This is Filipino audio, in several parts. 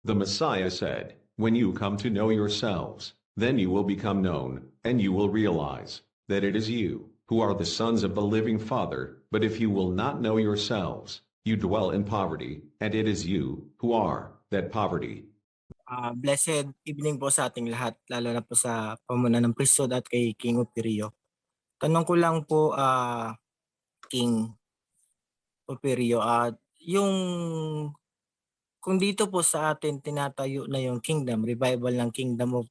The Messiah said, "When you come to know yourselves, then you will become known, and you will realize that it is you who are the sons of the living Father. But if you will not know yourselves, you dwell in poverty, and it is you who are that poverty." Blessed evening po sa ating lahat, lalo na po sa pamunan ng priesthood at kay King Opirio. Tanong ko lang po, King Opirio, at yung kung dito po sa atin tinatayo na yung kingdom, revival ng Kingdom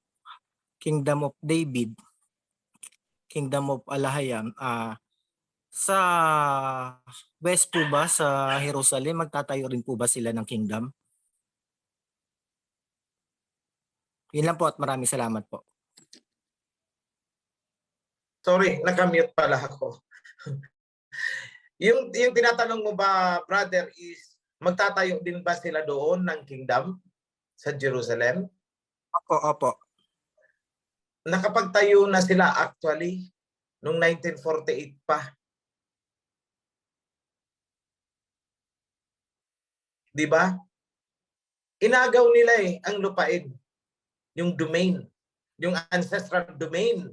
of David, Kingdom of Alahayam, sa west po ba, sa Jerusalem, magtatayo rin po ba sila ng kingdom? Yun lang po at maraming salamat po. Sorry, nakamute pala ako. yung tinatanong mo ba, brother, is magtatayo din ba sila doon ng kingdom sa Jerusalem? Opo. Nakapagtayo na sila actually noong 1948 pa. Di ba? Inagaw nila ang lupain, yung domain, yung ancestral domain.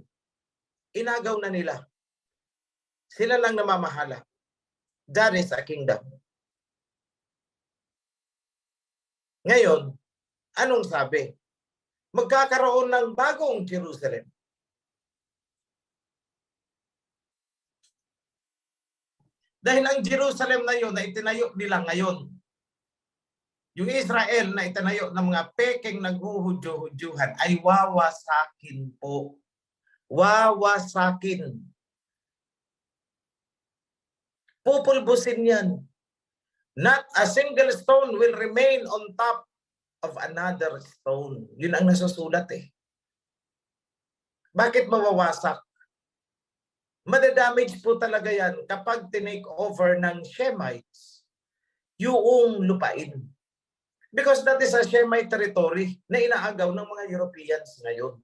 Inagaw na nila. Sila lang namamahala. That is a kingdom. Ngayon, anong sabi? Magkakaroon ng bagong Jerusalem. Dahil ang Jerusalem na yun na itinayo nila ngayon, yung Israel na itinayo ng mga peking naghuhudyo-hudyuhan ay wawasakin po. Wawasakin. Pupulbusin yan. Not a single stone will remain on top of another stone. Yun ang nasusulat Bakit mawawasak? Madadamage po talaga yan kapag tinake over ng Shemites yung lupain. Because that is a Shemite territory na inaagaw ng mga Europeans ngayon.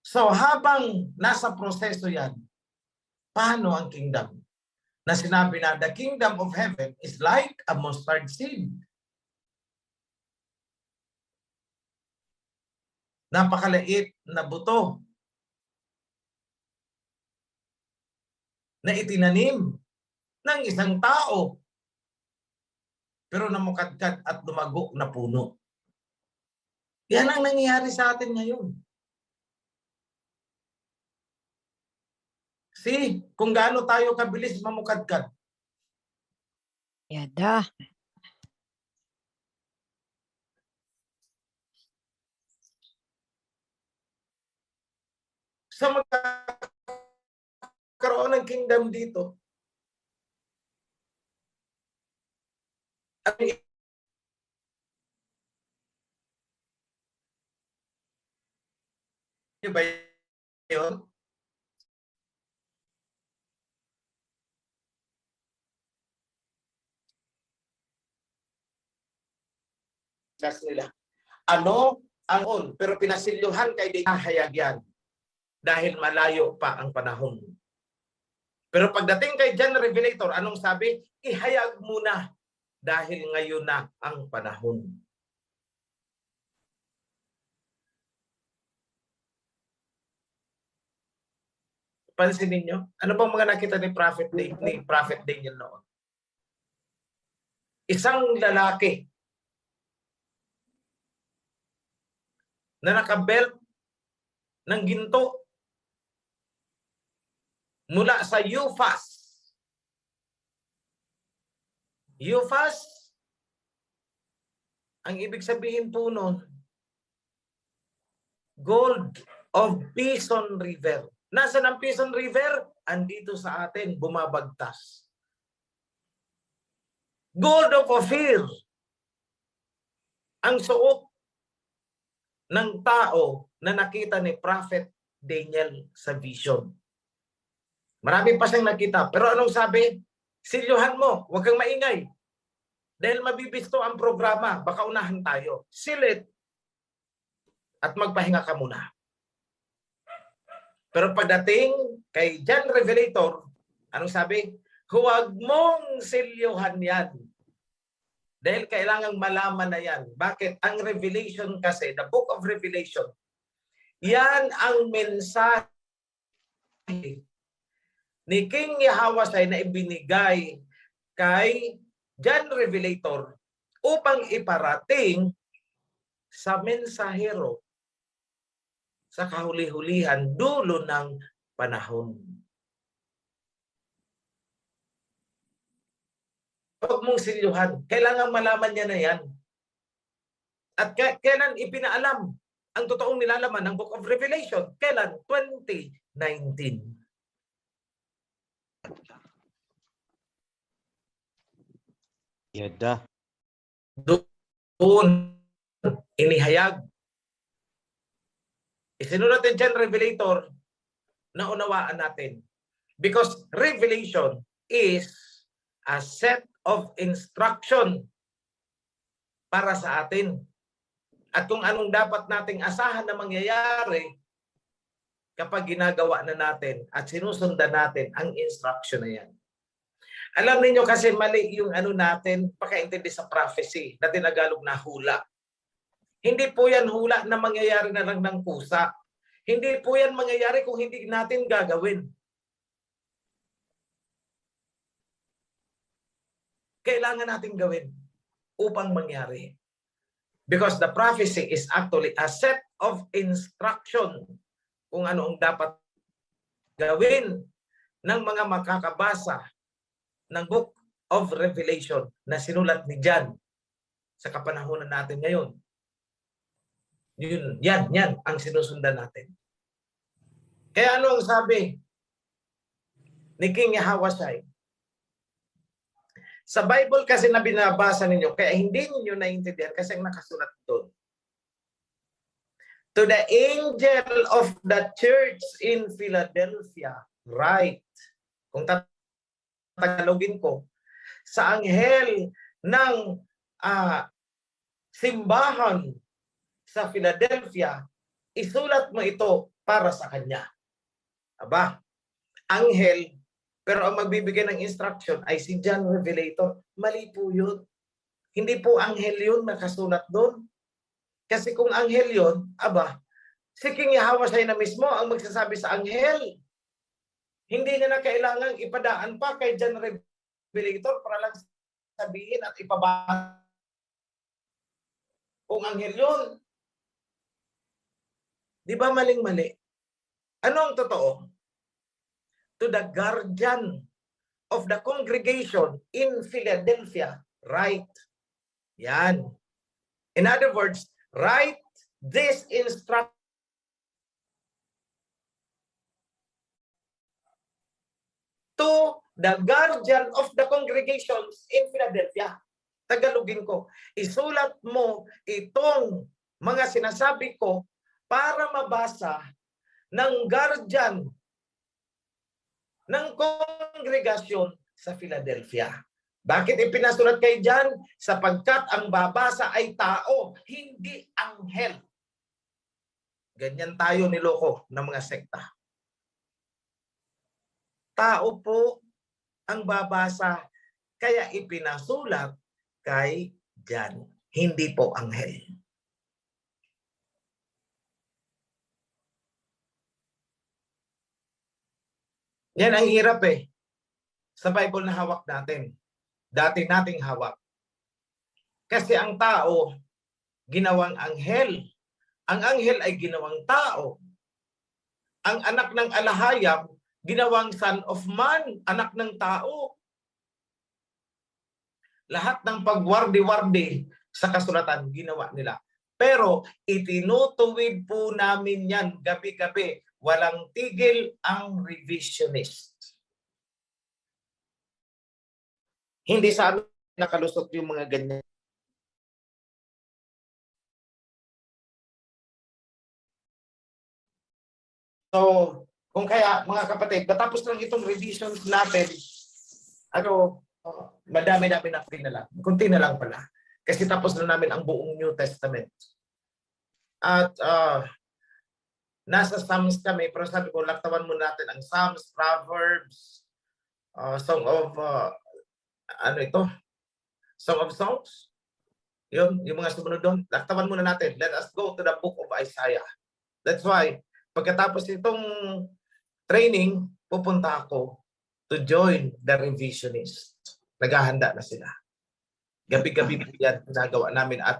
So habang nasa proseso yan, paano ang kingdom? Na sinabi na the kingdom of heaven is like a mustard seed. Napakaliit na buto na itinanim ng isang tao pero namukadkad at lumago na puno. Yan ang nangyayari sa atin ngayon. See, kung gaano tayo kabilis mamukadkad. Yada. Sa magkakaroon ng kingdom dito, ba yun? Nila. Ano ang on? Pero pinasilyuhan kay Dihayag yan dahil malayo pa ang panahon. Pero pagdating kay John Revelator, anong sabi? Ihayag muna dahil ngayon na ang panahon. Pansinin niyo, ano bang mga nakita ni Prophet Daniel noon? Isang lalaki na nakabelt ng ginto mula sa Euphas. Euphas, ang ibig sabihin po nun, gold of Pison River. Nasaan ang Pison River? Andito sa atin, bumabagtas. Gold of Ophir. Ang suot ng tao na nakita ni Prophet Daniel sa vision. Marami pa siyang nakita. Pero anong sabi? Silyuhan mo, huwag kang maingay. Dahil mabibisto ang programa, baka unahan tayo. Silit at magpahinga ka muna. Pero pagdating kay John Revelator, anong sabi? Huwag mong silyuhan yan. Dahil kailangang malaman na yan. Bakit? Ang Revelation kasi, the book of Revelation, yan ang mensahe ni King Yahweh na ibinigay kay John Revelator upang iparating sa mensahero sa kahuli-hulihan dulo ng panahon. Huwag mong silyuhan. Kailangan malaman niya na yan. At kailan ipinaalam ang totoong nilalaman ng Book of Revelation? Kailan? 2019. Yada. Doon inihayag. Isinulat din dyan, Revelator, na unawaan natin. Because Revelation is a set of instruction para sa atin. At kung anong dapat nating asahan na mangyayari kapag ginagawa na natin at sinusundan natin ang instruction na yan. Alam niyo kasi mali yung natin, pakaintindi sa prophecy na tinagalog na hula. Hindi po yan hula na mangyayari na lang ng pusa. Hindi po yan mangyayari kung hindi natin gagawin. Kailangan natin gawin upang mangyari. Because the prophecy is actually a set of instruction kung ano ang dapat gawin ng mga makakabasa ng Book of Revelation na sinulat ni John sa kapanahunan natin ngayon. Yan ang sinusundan natin. Kaya ano ang sabi ni King Yahweh? Sa Bible kasi na binabasa ninyo, kaya hindi ninyo naiintindihan kasi ang nakasulat doon. To the angel of the church in Philadelphia, write. Kung tagalogin ko, sa anghel ng simbahan sa Philadelphia, isulat mo ito para sa kanya. Aba, anghel, pero ang magbibigay ng instruction ay si John Revelator. Mali po yun. Hindi po anghel yun nakasulat doon. Kasi kung anghel yun, aba, si King Yahweh siya na mismo ang magsasabi sa anghel. Hindi na kailangang ipadaan pa kay John Revelator para lang sabihin at ipabasa. Kung anghel yun. Di ba maling-mali? Ano ang totoo? To the guardian of the congregation in Philadelphia, write. Yan. In other words, write this instruction to the guardian of the congregations in Philadelphia. Tagalogin ko, isulat mo itong mga sinasabi ko para mabasa ng guardian ng kongregasyon sa Philadelphia. Bakit ipinasulat kay John? Sapagkat ang babasa ay tao, hindi anghel. Ganyan tayo niloko ng mga sekta. Tao po ang babasa, kaya ipinasulat kay John, hindi po anghel. Yan ang hirap sa Bible na hawak natin. Dati nating hawak. Kasi ang tao, ginawang anghel. Ang anghel ay ginawang tao. Ang anak ng alahayam, ginawang son of man, anak ng tao. Lahat ng pagwardi-wardi sa kasulatan, ginawa nila. Pero itinutuwid po namin yan gabi-gabi. Walang tigil ang revisionist. Hindi sa amin nakalusot yung mga ganyan. So, kung kaya mga kapatid, matapos lang itong revisions natin, madami-dami na lang. Kunti na lang pala. Kasi tapos na namin ang buong New Testament. At nasa Psalms kami, pero sabi ko, laktawan mo natin ang Psalms, Proverbs, Song of, Song of Songs, yung mga sumunod doon. Laktawan muna natin. Let us go to the book of Isaiah. That's why, pagkatapos itong training, pupunta ako to join the revisionist. Naghahanda na sila. Gabi-gabi po yan ginagawa namin at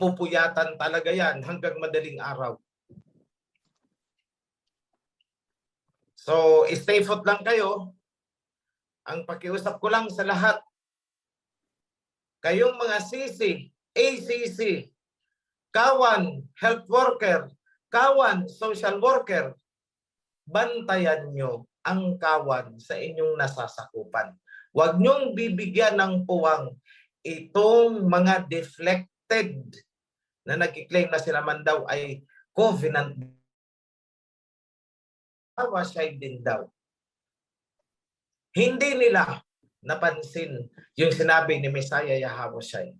pupuyatan talaga yan hanggang madaling araw. So, stay put lang kayo. Ang pakiusap ko lang sa lahat, kayong mga CC, ACC, kawan, health worker, kawan, social worker, bantayan nyo ang kawan sa inyong nasasakupan. Huwag nyong bibigyan ng puwang itong mga deflected na nagkiklaim na sila man daw ay covenant. Hawashay din daw. Hindi nila napansin yung sinabi ni Messiah Yahawashai.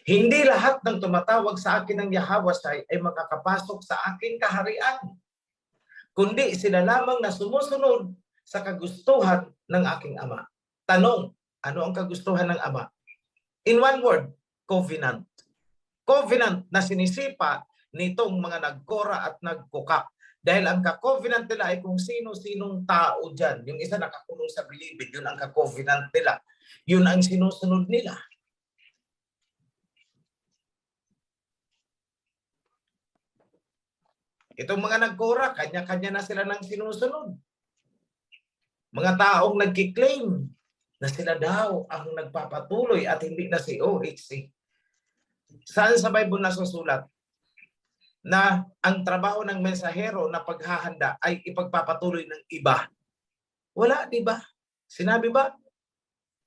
Hindi lahat ng tumatawag sa akin ng Yahawashai ay makakapasok sa aking kaharian, kundi sila lamang na sumusunod sa kagustuhan ng aking Ama. Tanong, ano ang kagustuhan ng Ama? In one word, covenant. Covenant na sinisipa nitong mga nagkora at nagkukak. Dahil ang ka-covenant nila ay kung sino-sinong tao dyan. Yung isa nakakulong sa bilibid, yun ang ka-covenant nila. Yun ang sinusunod nila. Itong mga nagkora, kanya-kanya na sila ng sinusunod. Mga taong nagkiklaim na sila daw ang nagpapatuloy at hindi na si OHC. Saan sa Bible nasusulat na ang trabaho ng mensahero na paghahanda ay ipagpapatuloy ng iba? Wala, di ba? Sinabi ba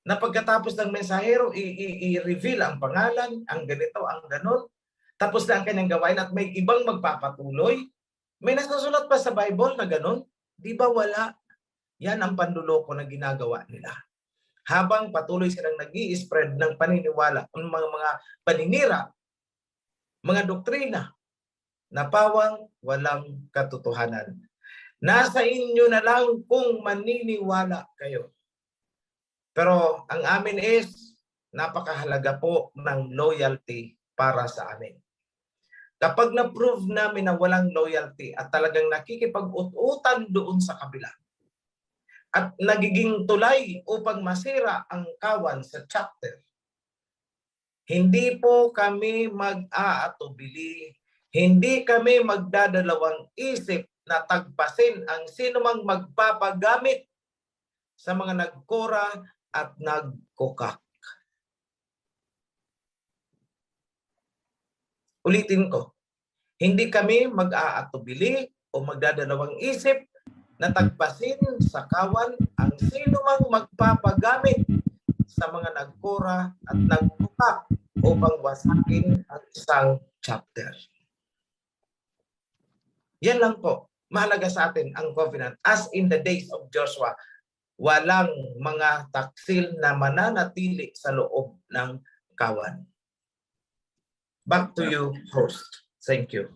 na pagkatapos ng mensahero i-reveal ang pangalan, ang ganito, ang ganon, tapos na ang kanyang gawain at may ibang magpapatuloy? May nasusulat pa sa Bible na ganon? Di ba wala? Yan ang panluloko na ginagawa nila. Habang patuloy silang nag-i-spread ng paniniwala, ng mga paninira, mga doktrina, na pawang walang katotohanan. Nasa inyo na lang kung maniniwala kayo. Pero ang amin is, napakahalaga po ng loyalty para sa amin. Kapag na-prove namin na walang loyalty at talagang nakikipag-ut-utan doon sa kabila, at nagiging tulay upang masira ang kawan sa chapter, hindi po kami mag-aatubili, hindi kami magdadalawang isip na tagpasin ang sinumang magpapagamit sa mga nagkora at nagkukak. Ulitin ko, hindi kami mag-aatubili o magdadalawang isip na tagpasin sa kawan ang sinumang magpapagamit sa mga nagkora at nagkukak upang wasakin ang isang chapter. Yan lang po. Mahalaga sa atin ang covenant. As in the days of Joshua, walang mga taksil na mananatili sa loob ng kawan. Back to you, host. Thank you.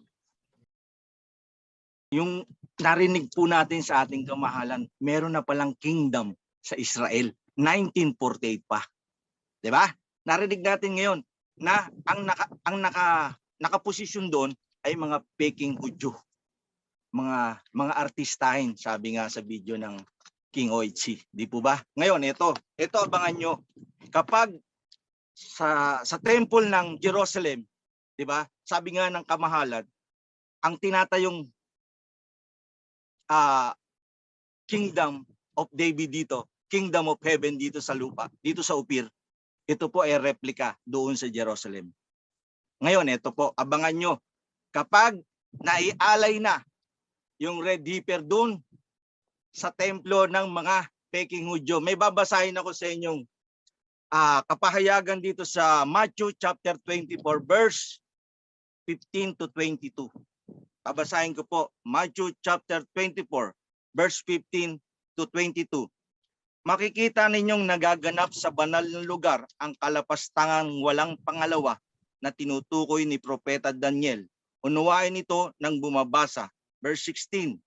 Yung narinig po natin sa ating kamahalan, meron na palang kingdom sa Israel. 1948 pa. 'Di ba? Narinig natin ngayon na ang nakaposisyon doon ay mga peking Hudyo. Mga artistahin, sabi nga sa video ng King OHC. Di po ba? Ngayon, ito abangan nyo. Kapag sa temple ng Jerusalem, di ba? Sabi nga ng kamahalan, ang tinatayong Kingdom of David dito, Kingdom of Heaven dito sa lupa, dito sa Upir, ito po ay replika doon sa Jerusalem. Ngayon, ito po, abangan nyo. Kapag naialay na yung red heifer doon sa templo ng mga peking Hudyo, may babasahin ako sa inyong kapahayagan dito sa Matthew chapter 24 verse 15 to 22. Babasahin ko po, Matthew chapter 24 verse 15 to 22. Makikita ninyong nagaganap sa banal na lugar ang kalapastangang walang pangalawa na tinutukoy ni Propeta Daniel. Unawain ito nang bumabasa. Verse 16.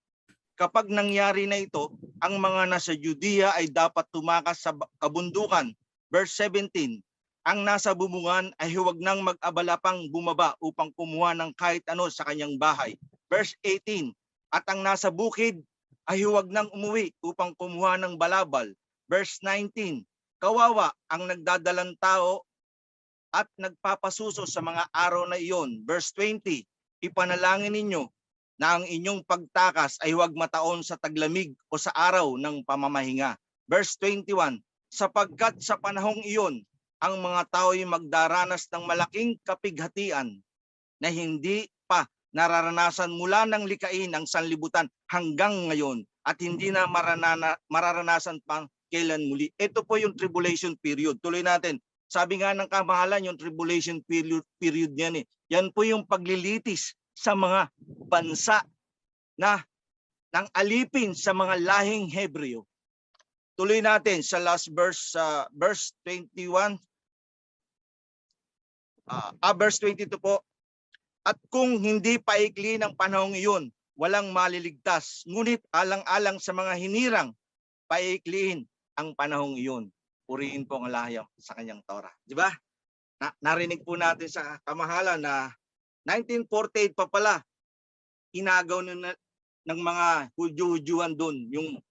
Kapag nangyari na ito, ang mga nasa Judea ay dapat tumakas sa kabundukan Verse 17, ang nasa bubungan ay huwag nang mag-abala pang bumaba upang kumuha ng kahit ano sa kanyang bahay. Verse 18, at ang nasa bukid ay huwag nang umuwi upang kumuha ng balabal. Verse 19, kawawa ang nagdadalang tao at nagpapasuso sa mga araw na iyon. Verse 20, ipanalangin ninyo na ang inyong pagtakas ay huwag mataon sa taglamig o sa araw ng pamamahinga. Verse 21, sapagkat sa panahong iyon, ang mga tao ay magdaranas ng malaking kapighatian na hindi pa nararanasan mula ng likain ng sanlibutan hanggang ngayon at hindi na mararanasan pang kailan muli. Ito po yung tribulation period. Tuloy natin. Sabi nga ng kamahalan, yung tribulation period niyan eh. Yan po yung paglilitis sa mga bansa na ng alipin sa mga lahing Hebreo. Tuloy natin sa last verse, verse 21. Verse 22 po. At kung hindi paikli ng panahong iyon, walang maliligtas. Ngunit alang-alang sa mga hinirang, paikliin ang panahong iyon. Purihin po ang lahayam sa kanyang Torah. Di ba? Narinig po natin sa kamahalan na 1948 pa pala, inagaw ng mga Hudyo-Hudyuan doon yung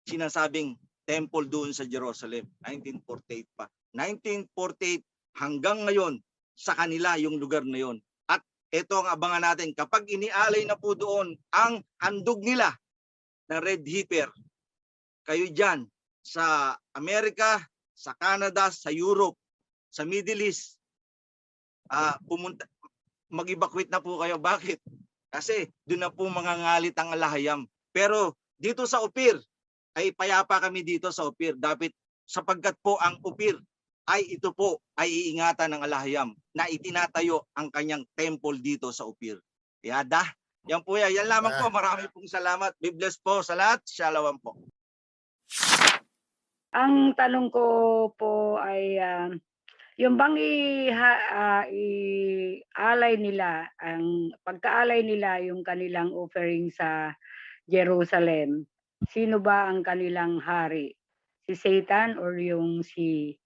sinasabing temple doon sa Jerusalem. 1948 pa. 1948 hanggang ngayon, sa kanila yung lugar na yon. At ito ang abangan natin. Kapag inialay na po doon ang handog nila na Red Heifer, kayo dyan sa Amerika, sa Canada, sa Europe, sa Middle East, mag-evacuate na po kayo. Bakit? Kasi doon na po mangangalit ang lahayam. Pero dito sa Upir, ay payapa kami dito sa Upir. Dapat sapagkat po ang Upir ay ito po ay iingatan ng alahayam na itinatayo ang kanyang temple dito sa Upir. Yada. Yan po yan. Yan lamang po. Marami pong salamat. Be blessed po sa lahat. Shalom po. Ang tanong ko po ay yung bang i-alay nila, ang pagkaalay nila yung kanilang offering sa Jerusalem, sino ba ang kanilang hari? Si Satan or yung si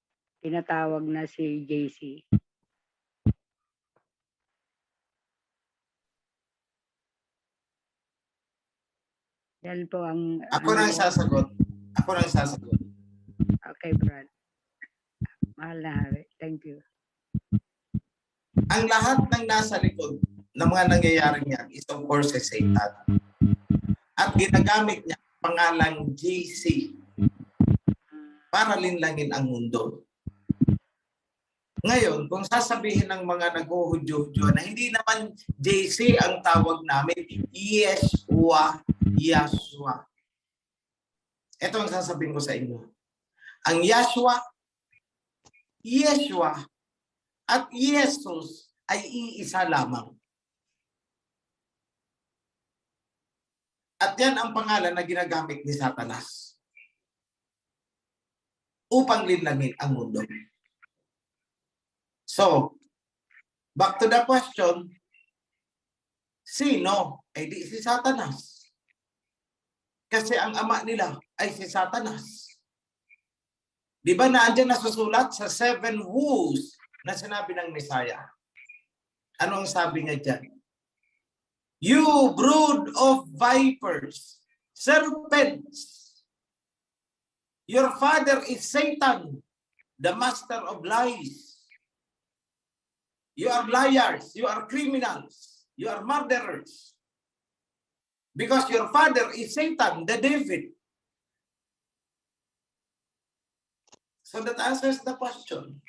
tinatawag na si JC? Yan po ang... Ako na sasagot. Okay, Brad. Mahal na hari. Thank you. Ang lahat ng nasa likod ng mga nangyayaring yan is of course si Satan. At ginagamit niya pangalang JC para linlangin ang mundo. Ngayon, kung sasabihin ng mga nag-Hudyo-Hudyo na hindi naman JC ang tawag namin, Yeshua. Ito ang sasabihin ko sa inyo. Ang Yeshua at Jesus ay iisa lamang. At yan ang pangalan na ginagamit ni Satanas upang linlangin ang mundo. So, back to the question, sino? Ay di si Satanas. Kasi ang ama nila ay si Satanas. Di ba naandyan nasusulat sa 7 woes na sinabi ng Messiah? Anong sabi niya dyan? You brood of vipers, serpents. Your father is Satan, the master of lies. You are liars, you are criminals, you are murderers. Because your father is Satan, the devil. So that answers the question.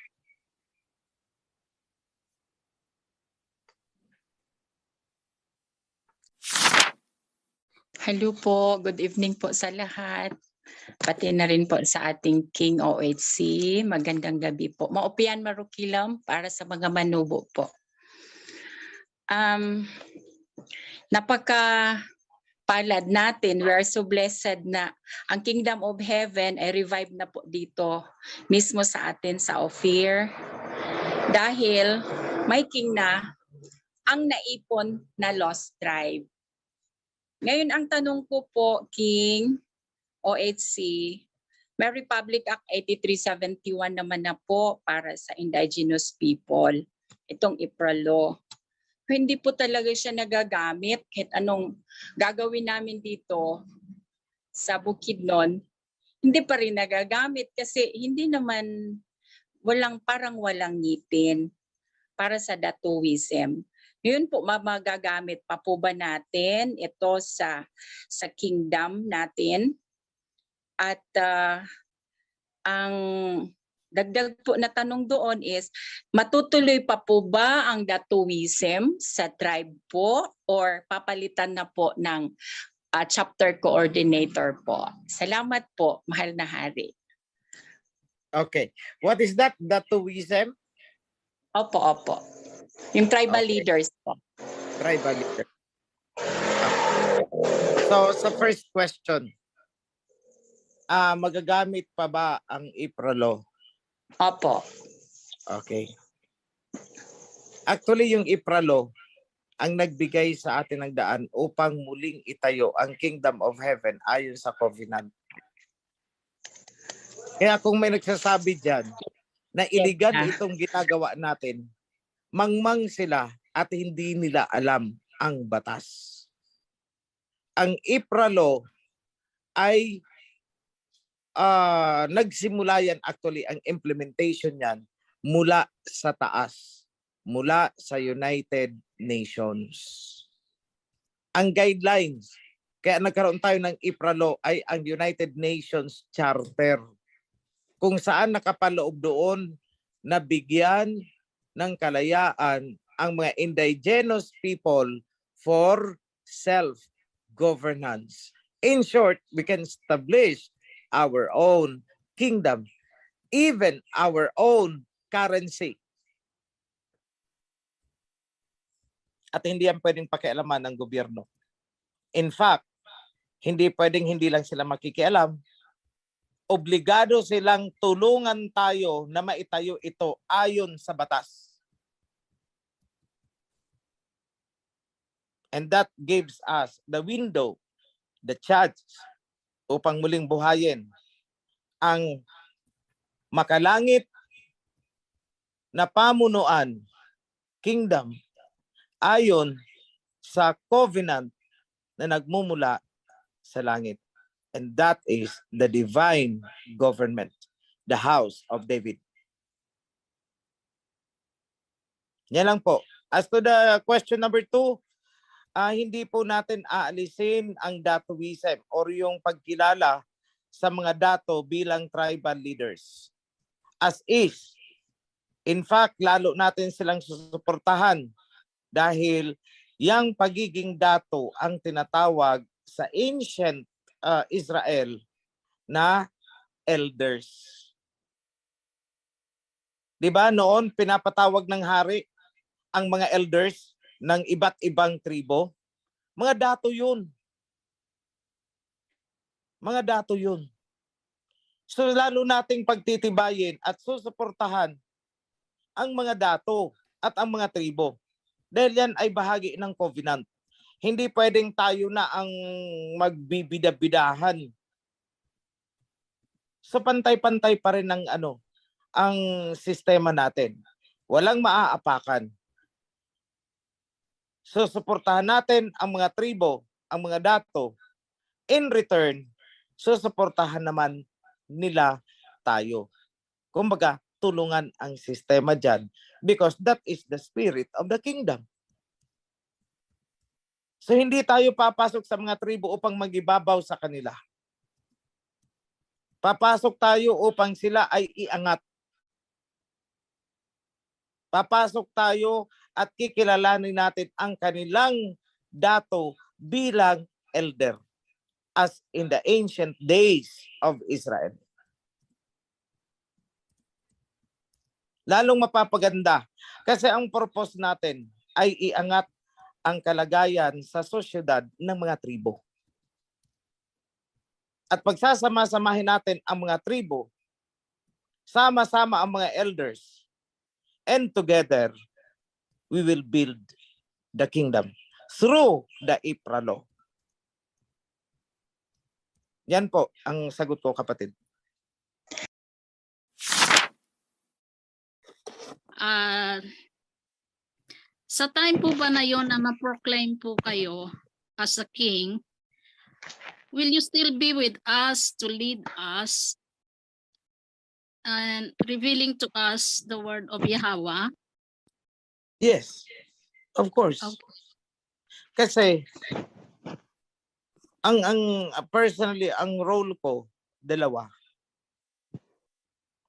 Hello po, good evening po sa lahat. Pati na rin po sa ating King OHC. Magandang gabi po. Maupian marukilam para sa mga manubo po. Napaka-palad natin. We are so blessed na ang Kingdom of Heaven ay revive na po dito mismo sa atin sa Ophir. Dahil may king na ang naipon na lost tribe. Ngayon ang tanong ko po, King OHC, May Republic Act 8371 naman na po para sa indigenous people. Itong IPRA law. Hindi po talaga siya nagagamit. Kahit anong gagawin namin dito sa Bukidnon, hindi pa rin nagagamit kasi hindi naman parang walang ngipin para sa datuwism. Yun po, magagamit pa po ba natin ito sa kingdom natin? At ang dagdag po na tanong doon is, matutuloy pa po ba ang datuwism sa tribe po or papalitan na po ng chapter coordinator po? Salamat po, mahal na hari. Okay. What is that? Datuwism? Opo. Yung tribal Okay. leaders po. Tribal leader. So, sa first question, magagamit pa ba ang IPRA law? Opo. Okay. Actually, yung IPRA law, ang nagbigay sa atin ng daan upang muling itayo ang Kingdom of Heaven ayon sa covenant. Kaya kung may nagsasabi dyan na iligan itong ginagawa natin, mangmang sila at hindi nila alam ang batas. Ang IPRA law ay nagsimula yan, actually ang implementation yan mula sa taas, mula sa United Nations. Ang guidelines, kaya nagkaroon tayo ng IPRA law ay ang United Nations Charter, kung saan nakapaloob doon na bigyan ng kalayaan ang mga indigenous people for self-governance. In short, we can establish our own kingdom, even our own currency. At hindi yan pwedeng pakialaman ng gobyerno. In fact, hindi pwedeng hindi lang sila makikialam. Obligado silang tulungan tayo na maitayo ito ayon sa batas. And that gives us the window, the chance, upang muling buhayin ang makalangit na pamunuan, kingdom, ayon sa covenant na nagmumula sa langit. And that is the divine government, the house of David. Yan lang po. As to the question number 2, hindi po natin aalisin ang datuwism or yung pagkilala sa mga dato bilang tribal leaders. As is. In fact, lalo natin silang susuportahan dahil yung pagiging dato ang tinatawag sa ancient Israel na elders. Diba noon pinapatawag ng hari ang mga elders ng iba't ibang tribo? Mga dato yun. Mga dato yun. So lalo nating pagtitibayin at susuportahan ang mga dato at ang mga tribo. Dahil yan ay bahagi ng covenant. Hindi pwedeng tayo na ang magbibida-bidahan. So pantay-pantay pa rin ang sistema natin. Walang maaapakan. So suportahan natin ang mga tribo, ang mga dato. In return, susuportahan naman nila tayo. Kumbaga, tulungan ang sistema dyan because that is the spirit of the kingdom. So hindi tayo papasok sa mga tribo upang magibabaw sa kanila. Papasok tayo upang sila ay iangat. Papasok tayo at kikilalanin natin ang kanilang dato bilang elder as in the ancient days of Israel. Lalong mapapaganda kasi ang purpose natin ay iangat ang kalagayan sa sosyedad ng mga tribo. At pagsasama-samahin natin ang mga tribo, sama-sama ang mga elders, and together, we will build the kingdom through the IPRA law. Yan po ang sagot ko, kapatid. sa time po ba na yon na ma-proclaim po kayo as a king, will you still be with us to lead us and revealing to us the word of Yahweh? Yes, of course. Okay. Kasi personally ang role ko dalawa.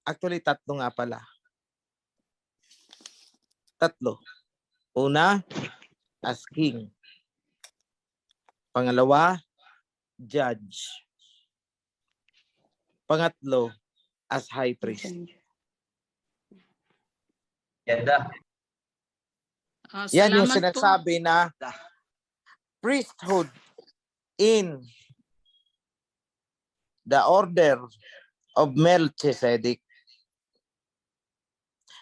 Actually tatlo nga pala. Tatlo. Una, as king. Pangalawa, judge. Pangatlo, as high priest. Yan yung Salamat po. sinasabi na priesthood in the order of Melchizedek.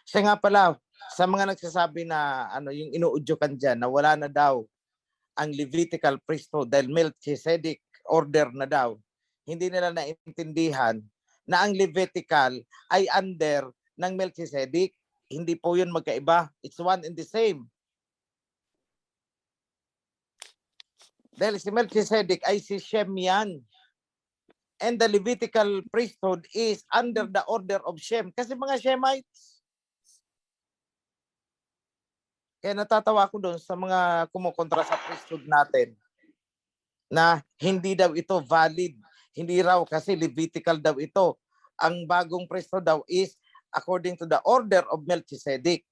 Siya nga pala, sa mga nagsasabi na yung inuudyokan dyan, na wala na daw ang Levitical priesthood dahil Melchizedek order na daw, hindi nila naintindihan na ang Levitical ay under ng Melchizedek. Hindi po yun magkaiba. It's one and the same. Dahil si Melchizedek ay si Shem yan. And the Levitical priesthood is under the order of Shem. Kasi mga Shemites. Kaya natatawa ako doon sa mga kumukontra sa priesthood natin na hindi daw ito valid. Hindi raw kasi Levitical daw ito. Ang bagong priesthood daw is according to the order of Melchizedek.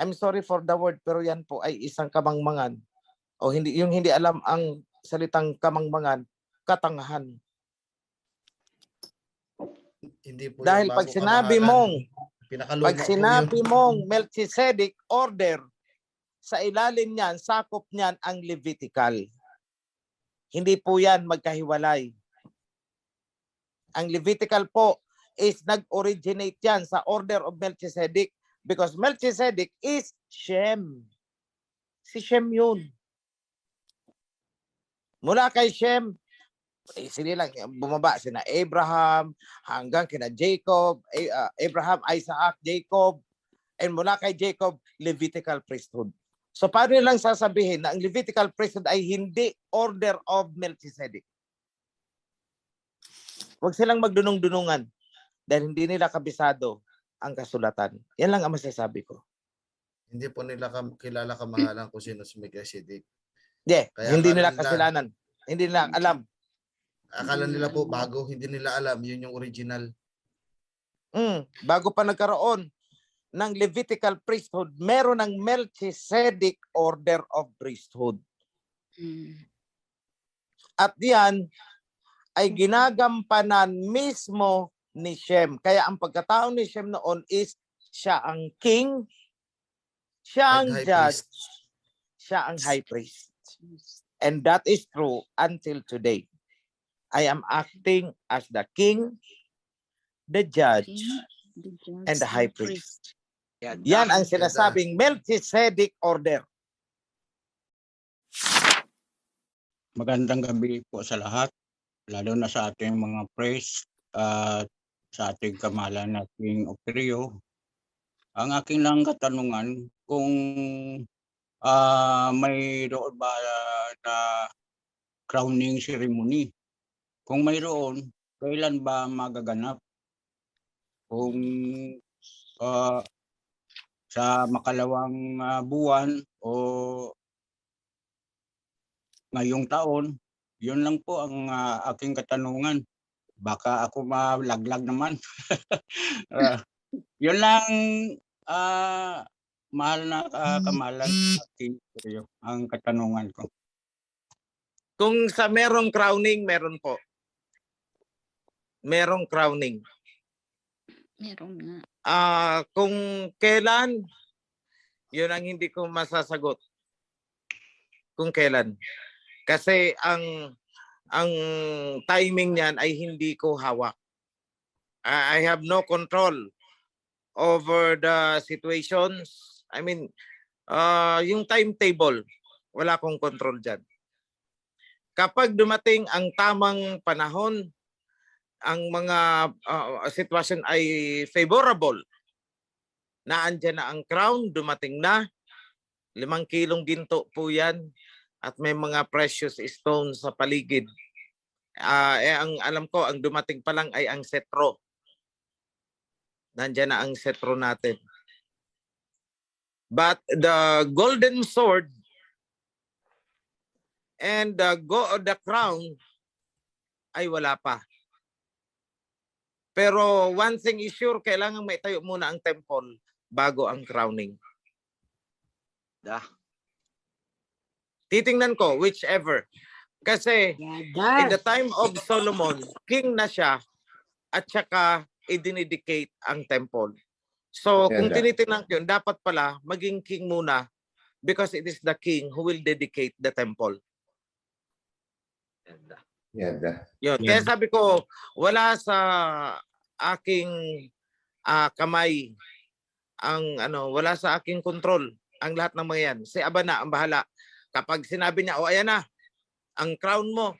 I'm sorry for the word, pero yan po ay isang kamangmangan. O hindi alam ang salitang kamangmangan, katangahan. Hindi po Dahil yung pag bago sinabi kamahalan. mong Pinakaluma Pag po sinabi yun. mong Melchizedek order, sa ilalim niyan, sakop niyan ang Levitical. Hindi po yan magkahiwalay. Ang Levitical po is nag-originate yan sa order of Melchizedek because Melchizedek is Shem. Si Shem yun. Mula kay Shem, sila lang bumaba sina Abraham hanggang kina Jacob, Abraham, Isaac, Jacob, and mula kay Jacob, Levitical priesthood. So paano lang sasabihin na ang Levitical priesthood ay hindi order of Melchizedek? Huwag silang magdunong-dunungan dahil hindi nila kabisado ang kasulatan. Yan lang ang masasabi ko. Hindi po nila kilala kamahalan kung sino si Melchizedek. Yeah, Kaya hindi akala nila kasalanan. Hindi nila alam. Akala nila po bago, hindi nila alam. Yun yung original. Bago pa nagkaroon ng Levitical priesthood, meron ng Melchizedek order of priesthood. At yan ay ginagampanan mismo ni Shem. Kaya ang pagkatao ni Shem noon is siya ang king, siya ang And high judge, priest. siya ang high priest. And that is true until today. I am acting as the king, the judge, and the high priest. Yan ang sinasabing Melchizedek order. Magandang gabi po sa lahat, lalo na sa ating mga priest at sa ating kamahalan na King Operio. Ang aking lang katanungan, kung mayroon ba na crowning ceremony? Kung mayroon, kailan ba magaganap? Kung sa makalawang buwan o ngayong taon, yun lang po ang aking katanungan. Baka ako malaglag naman. Yun lang, mahal na kamahalan ang katanungan ko. Kung sa merong crowning, meron po. Merong crowning. Meron nga. Kung kailan, yun ang hindi ko masasagot. Kung kailan. Kasi ang timing niyan ay hindi ko hawak. I have no control over the situations. I mean, yung timetable, wala akong control dyan. Kapag dumating ang tamang panahon, ang mga sitwasyon ay favorable Naandyan na ang crown, dumating na. 5 kilong ginto po yan. At may mga precious stones sa paligid. Ang alam ko, ang dumating pa lang ay ang setro. Nandyan na ang setro natin. But the golden sword and the crown ay wala pa. Pero one thing is sure, kailangan maitayo muna ang temple bago ang crowning. Titingnan ko, whichever. Kasi in the time of Solomon, king na siya at saka i-dedicate ang temple. So kung tinitingnan ko yun, dapat pala maging king muna because it is the king who will dedicate the temple. Yun. Kaya sabi ko, wala sa aking kamay wala sa aking control ang lahat ng mga yan. Si Aba na ang bahala. Kapag sinabi niya, ayan na, ang crown mo,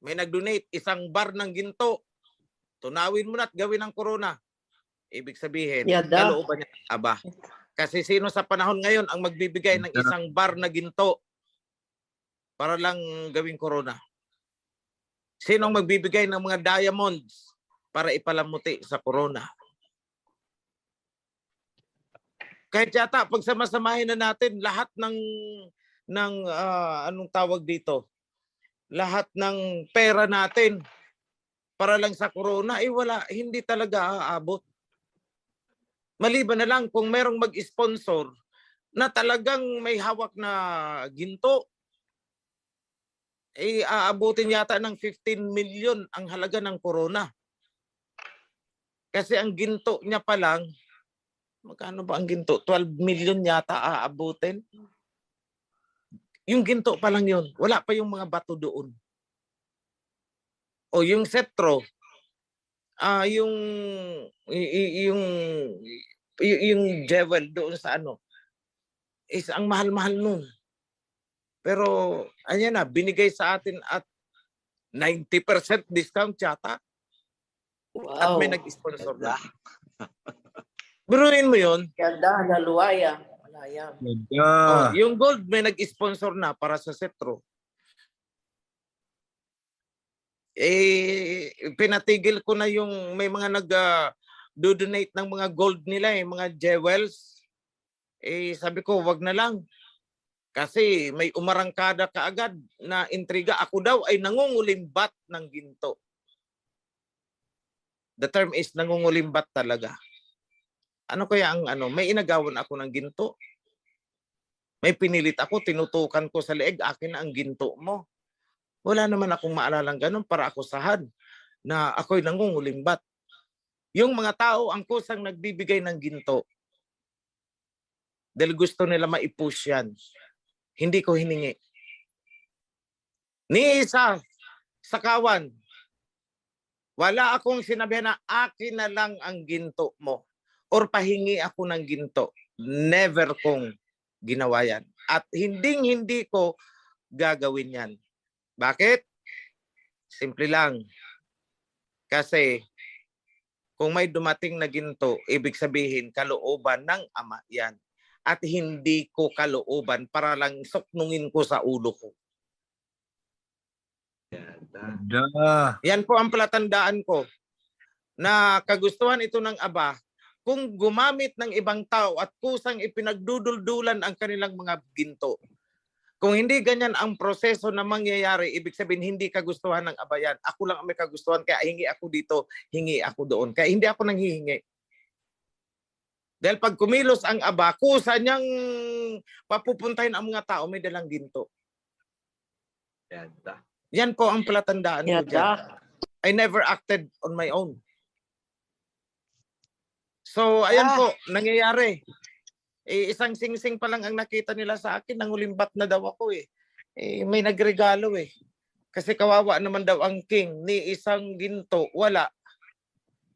may nag-donate 1 bar ng ginto, tunawin mo na at gawin ang corona. Ibig sabihin, kalooban niya, Aba. Kasi sino sa panahon ngayon ang magbibigay ng 1 bar na ginto para lang gawing corona? Sino ang magbibigay ng mga diamonds para ipalamuti sa corona? Kahit yata, pag samasamahin na natin lahat ng anong tawag dito, lahat ng pera natin para lang sa corona, wala, hindi talaga aabot. Maliban na lang kung merong mag-sponsor na talagang may hawak na ginto, aabutin yata ng 15 million ang halaga ng corona. Kasi ang ginto niya pa lang, magkano ba ang ginto? 12 million yata aabutin. Yung ginto pa lang yun. Wala pa yung mga bato doon. O yung setro, yung jewel doon sa is ang mahal-mahal nun. Pero ayan na, binigay sa atin at 90% discount yata. Wow. At may nag-sponsor na. Biruin mo yun. Ganda, naluwaya. Malaya. Yung gold may nag-sponsor na para sa setro. Pinatigil ko na yung may mga nag-donate ng mga gold nila, mga jewels. Sabi ko, wag na lang. Kasi may umarangkada kaagad na intriga. Ako daw ay nangungulimbat ng ginto. The term is nangungulimbat talaga. Ano kaya ang may inagawan ako ng ginto? May pinilit ako, tinutukan ko sa leeg, akin na ang ginto mo. Wala naman akong maalalang ganun para akusahan na ako'y nangungulimbat. Yung mga tao ang kusang nagbibigay ng ginto dahil gusto nila maipush yan. Hindi ko hiningi. Ni isa sa kawan, wala akong sinabihan na akin na lang ang ginto mo or pahingi ako ng ginto. Never kong ginawa yan. At hindi ko gagawin yan. Bakit? Simple lang. Kasi kung may dumating na ginto, ibig sabihin kalooban ng Ama yan. At hindi ko kalooban para lang suknungin ko sa ulo ko. Yan po ang palatandaan ko na kagustuhan ito ng Aba kung gumamit ng ibang tao at kusang ipinagduduldulan ang kanilang mga ginto. Kung hindi ganyan ang proseso na mangyayari, ibig sabihin hindi kagustuhan ng Aba yan. Ako lang ang may kagustuhan, kaya hingi ako dito, hingi ako doon. Kaya hindi ako nanghihingi. Dahil pag kumilos ang Aba, kusa niyang papupuntahin ang mga tao may dalang ginto. Yan po ang palatandaan ko dyan. I never acted on my own. So, ayan po, nangyayari. Isang singsing pa lang ang nakita nila sa akin, nangulimbat na daw ako may nagregalo Kasi kawawa naman daw ang king, ni isang ginto, wala.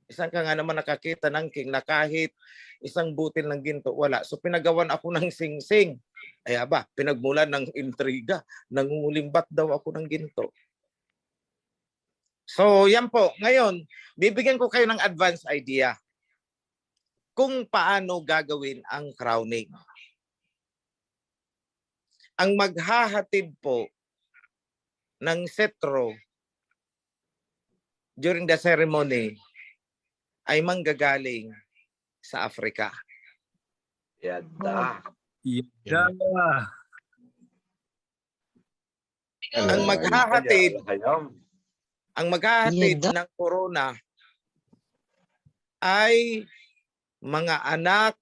Isang ka nga naman nakakita ng king na kahit isang butil ng ginto, wala. So pinagawan ako ng singsing. Ay aba, pinagmulan ng intriga, nangungulimbat daw ako ng ginto. So yan po, ngayon, bibigyan ko kayo ng advance idea. kung paano gagawin ang crowning. Ang maghahatid po ng setro during the ceremony ay manggagaling sa Africa. Yada. Ang maghahatid ng corona ay mga anak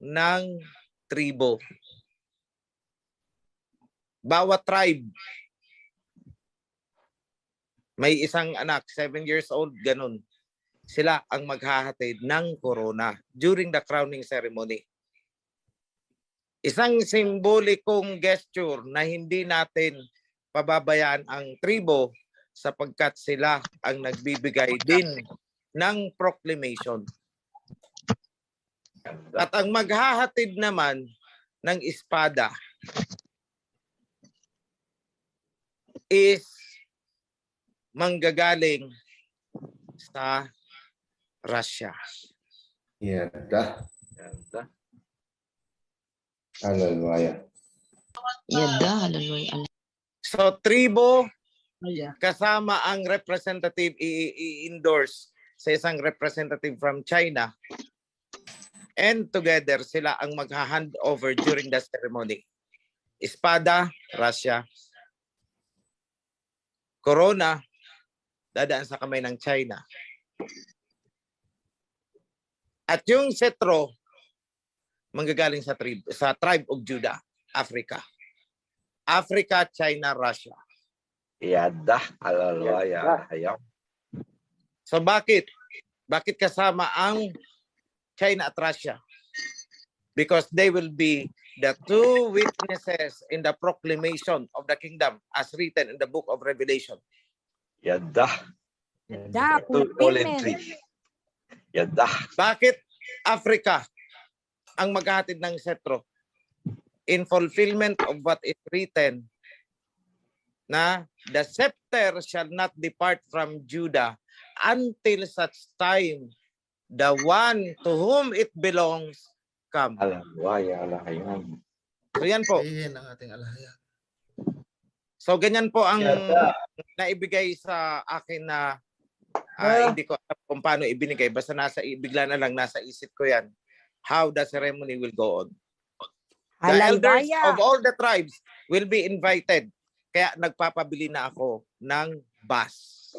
ng tribo. Bawat tribe may isang anak, 7 years old, ganun. Sila ang maghahatid ng corona during the crowning ceremony. Isang simbolikong gesture na hindi natin pababayaan ang tribo sapagkat sila ang nagbibigay din ng proclamation. At ang maghahatid naman ng espada is manggagaling sa Russia. Yada. Hallelujah. So tribo kasama ang representative i-endorse sa isang representative from China, and together sila ang magha-hand over during the ceremony. Espada, Russia. Corona, dadaan sa kamay ng China. At yung setro, manggagaling sa tribe of Judah, Africa. Africa, China, Russia. Yada. Hallelujah. So bakit? Bakit kasama ang China at Russia? Because they will be the two witnesses in the proclamation of the kingdom as written in the book of Revelation. Yada. Yada. Bakit Africa ang maghahatid ng setro? In fulfillment of what is written na the scepter shall not depart from Judah until such time the one to whom it belongs come. So yan po. Ang ating alahaya. So ganyan po ang naibigay sa akin na hindi ko alam kung paano ibinigay. Basta bigla na lang nasa isip ko yan. How the ceremony will go on. The elders of all the tribes will be invited. Kaya nagpapabili na ako ng bus.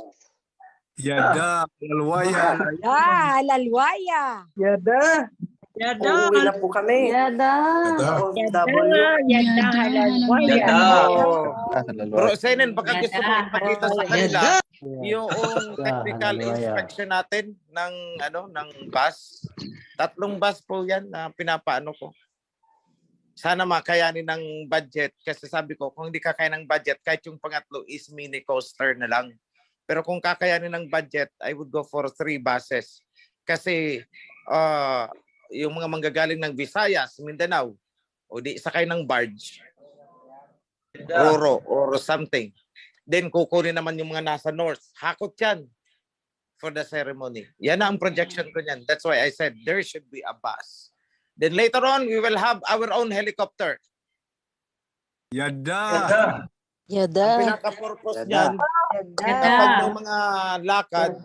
Yada, halalwaya. Halalwaya. Yada. Uuwi na po kami. Bro Senen, baka gusto ko ipakita sa kanila yung technical inspection natin ng bus. 3 bus po yan na pinapaano ko. Sana makayanin ng budget kasi sabi ko kung hindi kakaya ng budget kahit yung pangatlo is mini coaster na lang. Pero kung kakayanin ng budget, I would go for 3 buses. Kasi yung mga manggagaling ng Visayas, Mindanao, o di sakay ng barge, Roro or something. Then kukunin naman yung mga nasa north. Hakot yan for the ceremony. Yan na ang projection ko niyan. That's why I said there should be a bus. Then later on, we will have our own helicopter. Yada. Ang pinaka-purpose niyan, kapag may mga lakad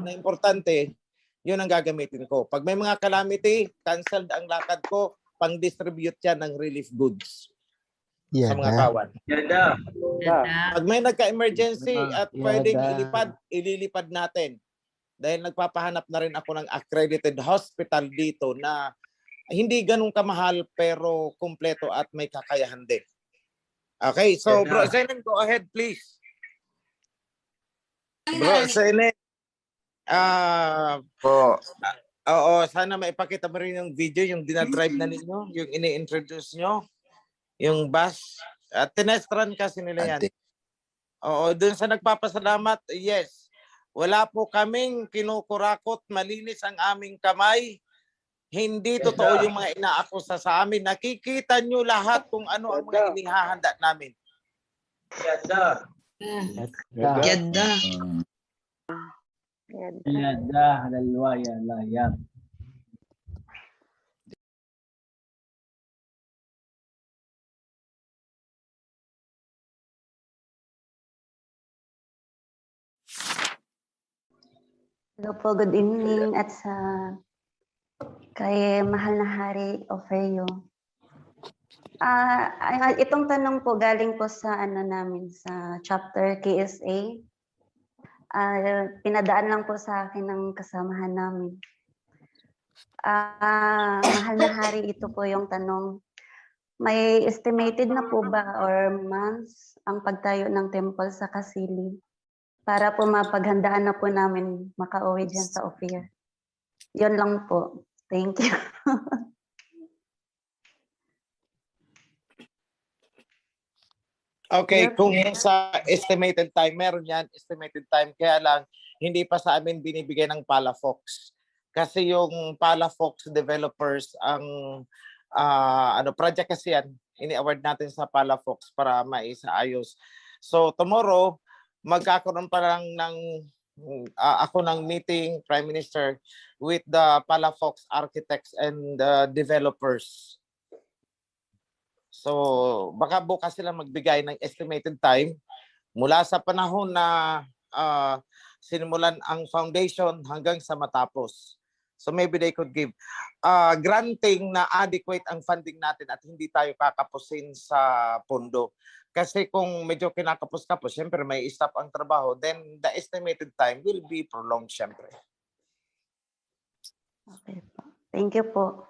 na importante, yun ang gagamitin ko. Pag may mga calamity, canceled ang lakad ko, pang-distribute yan ng relief goods sa mga kawan. Pag may nagka-emergency at pwedeng ililipad natin. Dahil nagpapahanap na rin ako ng accredited hospital dito na hindi ganun kamahal pero kumpleto at may kakayahan din. Okay, so Bro Zenen, go ahead please. Bro Zenen, oo, sana maipakita mo rin yung video, yung dinadrive na ninyo, yung ini-introduce nyo, yung bus. At tinestran kasi nila yan. Oo, dun sa nagpapasalamat, yes. Wala po kaming kinukurakot, malinis ang aming kamay. Hindi totoo yung mga inaakusa sa amin. Nakikita nyo lahat kung ano ang mga inihahanda namin. Yada. Yada, halalwaya, layab. Hello po, good evening at sa kay Mahal na Hari Oferio. Itong tanong po galing po sa namin sa chapter KSA. Pinadaan lang po sa akin ng kasamahan namin. Mahal na Hari, ito po yung tanong. May estimated na po ba or months ang pagtayo ng temple sa Kasili para po mapaghandaan na po namin makauwi dyan sa Ophir? Yun lang po. Thank you. Okay, kung sa estimated time, meron yan, estimated time. Kaya lang, hindi pa sa amin binibigay ng Palafox. Kasi yung Palafox developers, ang project kasi yan, ini-award natin sa Palafox para maisaayos. So tomorrow, magkakaroon pa lang ako ng meeting, Prime Minister, with the Palafox architects and developers. So baka bukas sila magbigay ng estimated time mula sa panahon na sinimulan ang foundation hanggang sa matapos. So maybe they could give granting na adequate ang funding natin at hindi tayo kakapusin sa pondo. Kasi kung medyo kinakapos-kapos, siyempre may stop ang trabaho, then the estimated time will be prolonged siyempre. Okay po. Thank you po.